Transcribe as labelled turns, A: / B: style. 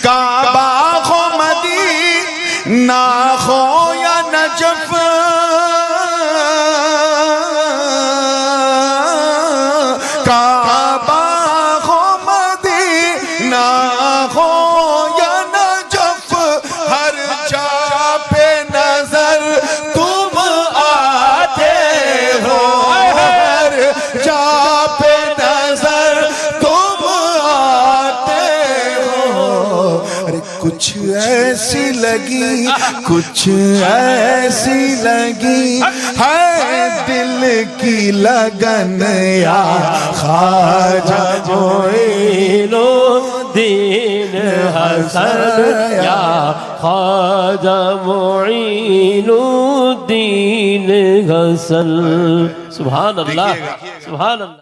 A: काबा खो मदीना खो या नजफ, काबा खो मदीना खो या नजफ, हर जा पे नजर तुम आते हो, हर जा पे नजर तुम आते हो। अरे कुछ ऐसी लगी, कुछ ऐसी लगी है दिल की लगन या ख्वाजा
B: मोइनुद्दीन हसन या ख्वाजा मोइनुद्दीन हसन। सुभान अल्लाह, सुभान अल्लाह।